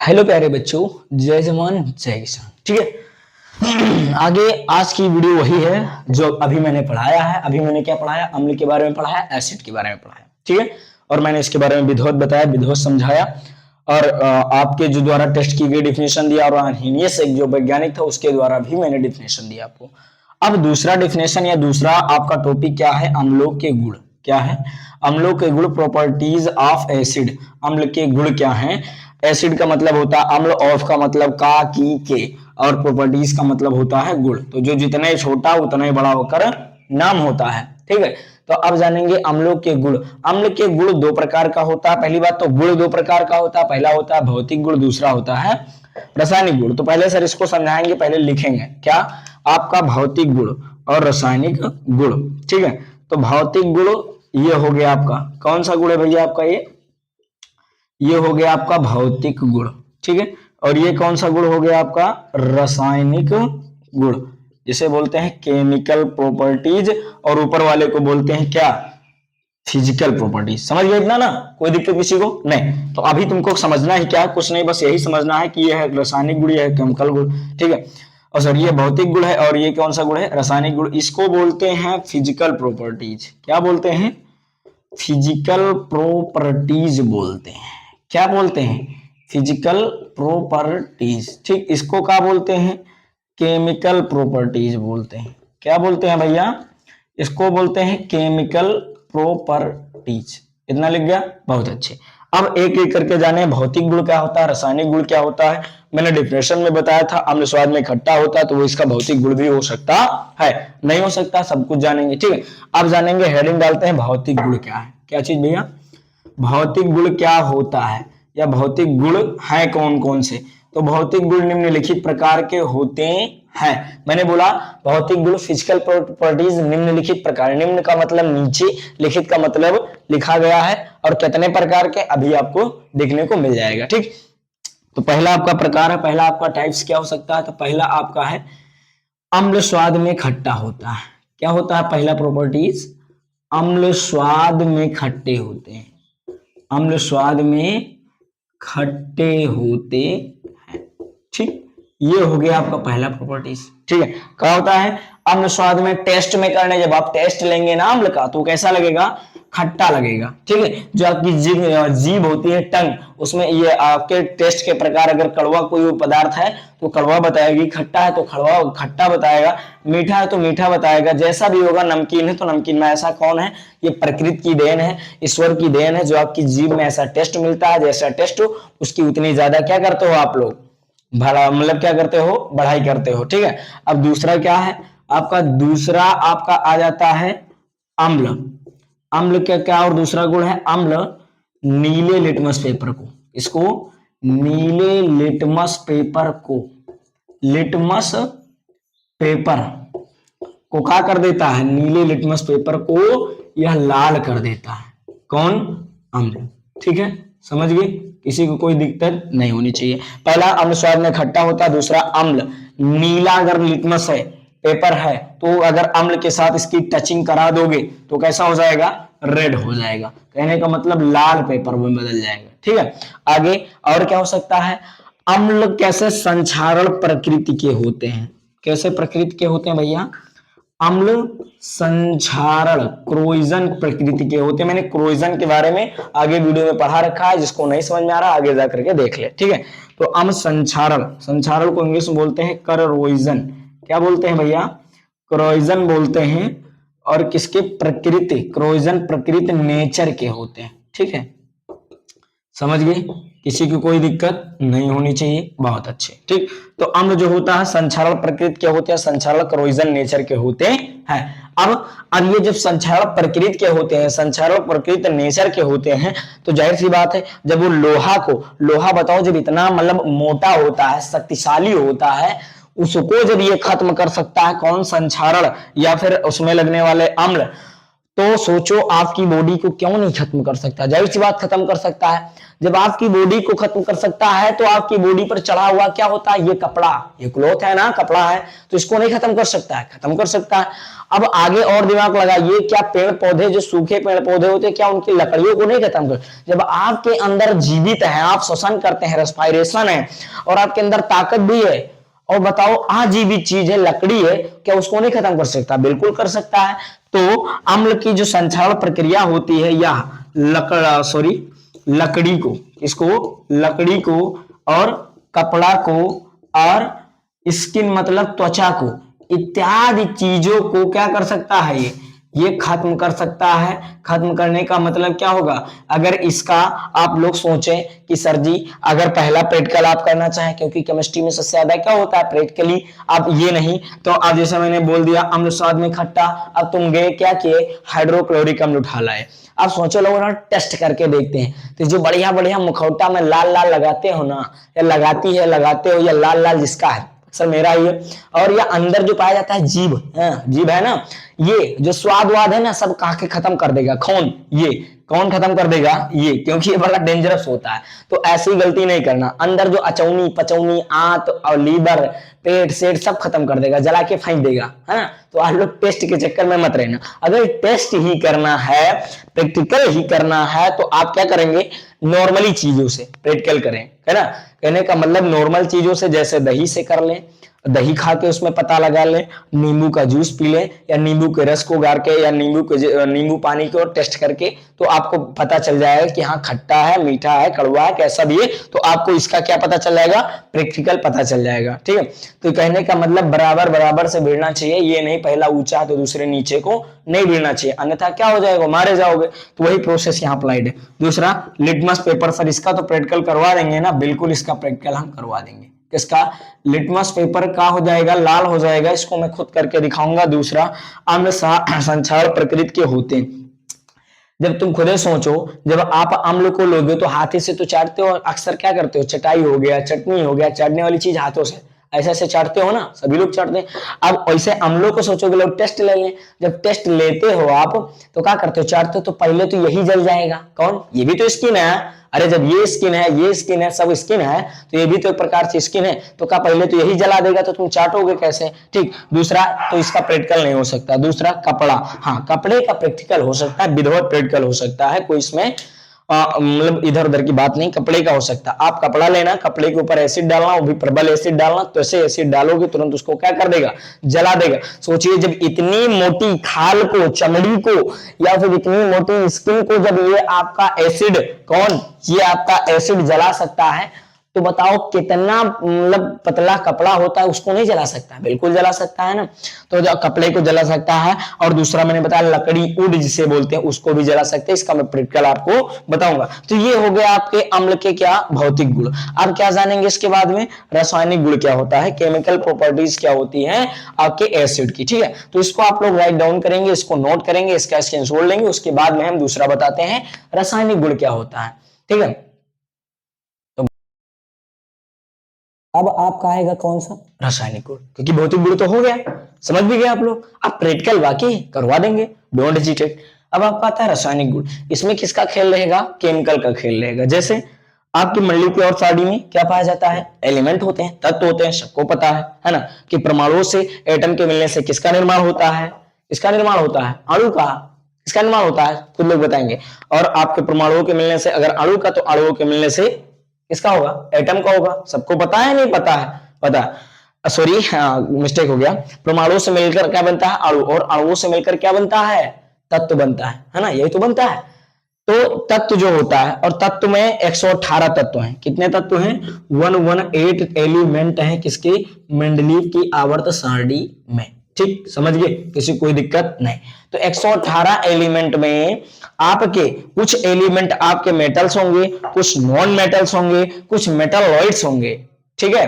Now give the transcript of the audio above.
Hello प्यारे बच्चों, जय जवान जय किसान। ठीक है। आगे आज की वीडियो वही है जो अभी मैंने पढ़ाया है। अभी मैंने क्या पढ़ाया? अम्ल के बारे में पढ़ाया, एसिड के बारे में पढ़ाया। ठीक है। और मैंने इसके बारे में विधिवत बताया, विधिवत समझाया और आपके जो द्वारा टेस्ट की गई डिफिनेशन दिया और अर्नहेनियस एक जो वैज्ञानिक था उसके द्वारा भी मैंने डिफिनेशन दिया आपको। अब दूसरा डिफिनेशन या दूसरा आपका टॉपिक क्या है? अम्लों के गुण। क्या है? अम्लों के गुण, प्रॉपर्टीज ऑफ एसिड। अम्ल के गुण क्या हैं? एसिड का मतलब होता है अम्ल, ऑफ का मतलब का, की, के, और प्रॉपर्टीज का मतलब होता है गुण। तो जो जितने छोटा उतना ही बड़ा होकर नाम होता है। ठीक है। तो अब जानेंगे अम्लों के गुण। अम्ल के गुण दो प्रकार का होता है। पहली बात तो गुण दो प्रकार का होता है। पहला होता है भौतिक गुण, दूसरा होता है रासायनिक गुण। तो पहले सर इसको समझाएंगे, पहले लिखेंगे क्या? आपका भौतिक गुण और रासायनिक गुण। ठीक है। तो भौतिक गुण ये हो गया आपका, कौन सा गुण है भैया आपका? ये हो गया आपका भौतिक गुण। ठीक है। और ये कौन सा गुण हो गया आपका? रासायनिक गुण, जिसे बोलते हैं केमिकल प्रॉपर्टीज, और ऊपर वाले को बोलते हैं क्या? Physical properties. समझ गए इतना ना? कोई दिक्कत किसी को नहीं? तो अभी तुमको समझना ही क्या, कुछ नहीं, बस यही समझना है कि यह है रासायनिक गुण, यह है केमिकल गुण। ठीक है। और सर ये भौतिक गुण है और ये कौन सा गुण है? रासायनिक गुण। इसको बोलते हैं फिजिकल प्रॉपर्टीज। क्या बोलते हैं? फिजिकल प्रॉपर्टीज बोलते हैं। क्या बोलते हैं? Physical properties. ठीक। इसको क्या बोलते हैं? केमिकल प्रॉपर्टीज बोलते हैं। क्या बोलते हैं भैया? इसको बोलते हैं केमिकल प्रॉपर्टीज। इतना लिख गया? बहुत अच्छे। अब एक एक करके जाने भौतिक गुण क्या होता है, रासायनिक गुण क्या होता है। मैंने डिफिनेशन में बताया था अम्ल स्वाद में खट्टा होता है, तो वो इसका भौतिक गुण भी हो सकता है, नहीं हो सकता, सब कुछ जानेंगे। ठीक है। अब जानेंगे, हेडिंग डालते हैं भौतिक गुण क्या है। क्या चीज भैया? भौतिक गुण क्या होता है या भौतिक गुण है कौन कौन से? तो भौतिक गुण निम्नलिखित प्रकार के होते हैं। मैंने बोला भौतिक गुण फिजिकल प्रॉपर्टीज निम्नलिखित प्रकार। निम्न का मतलब नीचे, लिखित का मतलब लिखा गया है, और कितने प्रकार के अभी आपको देखने को मिल जाएगा। ठीक। तो पहला आपका प्रकार है, पहला आपका टाइप्स क्या हो सकता है? तो पहला आपका है अम्ल स्वाद में खट्टा होता है। क्या होता है पहला प्रॉपर्टीज? अम्ल स्वाद में खट्टे होते हैं। अम्ल स्वाद में खट्टे होते हैं। ठीक। ये हो गया आपका पहला प्रॉपर्टीज। ठीक है। क्या होता है? अम्ल स्वाद में टेस्ट में करने, जब आप टेस्ट लेंगे ना अम्ल का, तो कैसा लगेगा? खट्टा लगेगा। ठीक है। जो आपकी जीभ होती है, टंग, उसमें ये आपके टेस्ट के प्रकार, अगर कड़वा कोई पदार्थ है तो कड़वा बताएगी, खट्टा है तो खड़वा खट्टा बताएगा, मीठा है तो मीठा बताएगा, जैसा भी होगा। नमकीन है तो नमकीन में। ऐसा कौन है? ये प्रकृति की देन है, ईश्वर की देन है, जो आपकी जीभ में ऐसा टेस्ट मिलता है। जैसा टेस्ट हो उसकी उतनी ज्यादा क्या करते हो आप लोग? भला मतलब क्या करते हो? बढ़ाई करते हो। ठीक है। अब दूसरा क्या है आपका? दूसरा आपका आ जाता है अम्ल। अम्ल क्या क्या और दूसरा गुण है अम्ल नीले लिटमस पेपर को। इसको नीले लिटमस पेपर को, लिटमस पेपर को क्या कर देता है? नीले लिटमस पेपर को यह लाल कर देता है। कौन? अम्ल। ठीक है। समझ गए? किसी को कोई दिक्कत नहीं होनी चाहिए। पहला अम्ल स्वाद में खट्टा होता है, दूसरा अम्ल नीला। अगर लिटमस है, पेपर है, तो अगर अम्ल के साथ इसकी टचिंग करा दोगे तो कैसा हो जाएगा? रेड हो जाएगा। कहने का मतलब लाल पेपर में बदल जाएगा। ठीक है। आगे और क्या हो सकता है? अम्ल कैसे संक्षारण प्रकृति के होते हैं? कैसे प्रकृति के होते हैं भैया? अम्ल संक्षारण, क्रोइजन प्रकृति के होते हैं। मैंने क्रोइजन के बारे में आगे वीडियो में पढ़ा रखा है, जिसको नहीं समझ में आ रहा आगे जाकर के देख ले। ठीक है। तो अम्ल संक्षारण, संक्षारण को इंग्लिश में बोलते हैं करोइजन। क्या बोलते हैं भैया? क्रोइजन बोलते हैं। और किसके? प्रकृति, क्रोइजन प्रकृति नेचर के होते हैं। ठीक है। समझ गए? किसी की कोई दिक्कत नहीं होनी चाहिए। बहुत अच्छे। ठीक। तो अम्ल जो होता है संक्षारण प्रकृति के होते हैं, संक्षारण क्रोइजन नेचर के होते हैं। अब ये जब संक्षारण प्रकृति के होते हैं, संक्षारण प्रकृति नेचर के होते हैं, तो जाहिर सी बात है जब वो लोहा बताओ जब इतना मतलब मोटा होता है, शक्तिशाली होता है, उसको जब ये खत्म कर सकता है कौन? संक्षारण या फिर उसमें लगने वाले अम्ल, तो सोचो आपकी बॉडी को क्यों नहीं खत्म कर सकता, जाहिर सी बात खत्म कर सकता है। जब आपकी बॉडी को खत्म कर सकता है तो आपकी बॉडी पर चढ़ा हुआ क्या होता है, ये कपड़ा, ये क्लॉथ है ना, कपड़ा है, तो इसको नहीं खत्म कर सकता है, खत्म कर सकता है। अब आगे और दिमाग लगाइए, क्या पेड़ पौधे, जो सूखे पेड़ पौधे होते हैं, क्या उनकी लकड़ियों को नहीं खत्म कर, जब आपके अंदर जीवित है, आप श्वसन करते हैं, रेस्पायरेशन है और आपके अंदर ताकत भी है, और बताओ आजीवित चीज है, लकड़ी है, क्या उसको नहीं खत्म कर सकता, बिल्कुल कर सकता है। तो अम्ल की जो संक्षारण प्रक्रिया होती है, या लकड़ी को, इसको लकड़ी को और कपड़ा को और स्किन मतलब त्वचा को, इत्यादि चीजों को क्या कर सकता है, ये खत्म कर सकता है। खत्म करने का मतलब क्या होगा, अगर इसका आप लोग सोचें कि सर जी अगर पहला प्रैक्टिकल आप करना चाहें, क्योंकि केमिस्ट्री में सबसे ज्यादा क्या होता है प्रैक्टिकली, अब ये नहीं तो अब जैसे मैंने बोल दिया अम्ल स्वाद में खट्टा, अब तुम गए क्या किए, हाइड्रोक्लोरिक अम्ल उठा लाए। अब सोचो लोगों ना टेस्ट करके देखते हैं, तो जो बढ़िया बढ़िया मुखौटा में लाल लाल लगाते हो ना, या लगाती है, लगाते हो, या लाल लाल जिसका है, सर मेरा ये, और ये अंदर जो पाया जाता है जीभ, जीभ है ना, ये जो स्वाद वाद है ना सब कहा के खत्म कर देगा। ये कौन खत्म कर देगा, ये, क्योंकि ये बड़ा डेंजरस होता है। तो ऐसी गलती नहीं करना, अंदर जो अचौनी पचौनी आंत और लीवर पेट सेट सब खत्म कर देगा, जला के फेंक देगा, है ना। तो आप लोग टेस्ट के चक्कर में मत रहना, अगर टेस्ट ही करना है, प्रैक्टिकल ही करना है, तो आप क्या करेंगे, नॉर्मली चीजों से प्रैक्टिकल करें, है ना। कहने का मतलब नॉर्मल चीजों से, जैसे दही से कर लें, दही खा के उसमें पता लगा ले, नींबू का जूस पी ले, या नींबू के रस को गार के, या नींबू पानी को टेस्ट करके, तो आपको पता चल जाएगा कि हाँ खट्टा है, मीठा है, कड़वा है, कैसा भी है, तो आपको इसका क्या पता चल जाएगा, प्रैक्टिकल पता चल जाएगा, ठीक है। तो कहने का मतलब बराबर बराबर से भिड़ना चाहिए, ये नहीं पहला ऊंचा तो दूसरे नीचे को नहीं भिड़ना चाहिए, अन्यथा क्या हो जाएगा, मारे जाओगे। तो वही प्रोसेस यहाँ अप्लाइड है। दूसरा लिटमस पेपर, सर इसका तो प्रैक्टिकल करवा देंगे ना, बिल्कुल इसका प्रैक्टिकल हम करवा देंगे। किसका, लिटमस पेपर का हो जाएगा, लाल हो जाएगा, इसको मैं खुद करके दिखाऊंगा। दूसरा अम्ल संक्षारण प्रकृति के होते हैं। जब तुम खुदे सोचो, जब आप अम्ल को लोगे तो हाथे से तो चाटते हो, अक्सर क्या करते हो, चटाई हो गया, चटनी हो गया, चाटने वाली चीज हाथों से ऐसे ऐसे चाटते हो ना, सभी लोग चाटते हैं। अब ऐसे अम्लों को सोचोगे, लोग टेस्ट ले लें, जब टेस्ट लेते हो आप तो क्या करते हो, चाटते हो, तो पहले तो यही जल जाएगा, कौन, ये भी तो स्किन है। अरे जब ये स्किन है, ये स्किन है, सब स्किन है, तो ये भी तो एक प्रकार से स्किन है, तो क्या पहले तो यही जला देगा, तो तुम चाटोगे कैसे, ठीक। दूसरा तो इसका प्रैक्टिकल नहीं हो सकता। दूसरा कपड़ा, हाँ कपड़े का प्रैक्टिकल हो सकता है, विधिवत प्रैक्टिकल हो सकता है, कोई इसमें मतलब इधर उधर की बात नहीं, कपड़े का हो सकता है। आप कपड़ा लेना, कपड़े के ऊपर एसिड डालना, वो भी प्रबल एसिड डालना, तो ऐसे एसिड डालोगे तुरंत उसको क्या कर देगा, जला देगा। सोचिए जब इतनी मोटी खाल को, चमड़ी को, या फिर इतनी मोटी स्किन को जब ये आपका एसिड, कौन, ये आपका एसिड जला सकता है, तो बताओ कितना मतलब पतला कपड़ा होता है, उसको नहीं जला सकता, बिल्कुल जला सकता है ना। तो जो कपड़े को जला सकता है, और दूसरा मैंने बताया लकड़ी, वुड जिसे बोलते हैं, उसको भी जला सकते हैं। इसका मैं प्रैक्टिकल आपको बताऊंगा। तो ये हो गया आपके अम्ल के क्या, भौतिक गुण। अब क्या जानेंगे इसके बाद में, रासायनिक गुण क्या होता है, केमिकल प्रॉपर्टीज क्या होती है आपके एसिड की, ठीक है। तो इसको आप लोग राइट डाउन करेंगे, इसको नोट करेंगे, इसका स्क्रीनशॉट लेंगे, उसके बाद में हम दूसरा बताते हैं रासायनिक गुण क्या होता है, ठीक है। अब आपका आएगा कौन सा, रासायनिक गुण, क्योंकि भौतिक गुण तो हो गया, समझ भी गए आप लोग। अब प्रैक्टिकल बाकी करवा देंगे, डोंट हेजिटेट। अब आपका आता है रासायनिक गुण, इसमें किसका खेल रहेगा, केमिकल का खेल रहेगा। जैसे आपकी मंडली की और साड़ी में क्या पाया जाता है, एलिमेंट होते हैं, तत्व होते हैं, सबको पता है ना, कि परमाणुओं से, एटम के मिलने से किसका निर्माण होता है, इसका निर्माण होता है अणु का, इसका निर्माण होता है, खुद लोग बताएंगे। और आपके परमाणुओं के मिलने से, अगर अणु का, तो अणुओं के मिलने से किसका होगा, एटम का होगा। सबको पता है, नहीं पता है, पता है, सॉरी मिस्टेक हो गया। परमाणुओं से मिलकर क्या बनता है, अणु, और अणुओं से मिलकर क्या बनता है, तत्व बनता है ना, यही तो बनता है। तो तत्व जो होता है, और तत्व में 118 तत्व हैं। कितने तत्व हैं, 118 एलिमेंट हैं किसके, मेंडलीव की आवर्त सारणी में, ठीक, समझ गए, किसी कोई दिक्कत नहीं। तो 118 एलिमेंट में आपके कुछ एलिमेंट आपके मेटल्स होंगे, कुछ नॉन मेटल्स होंगे, कुछ मेटलॉइड्स होंगे, ठीक है।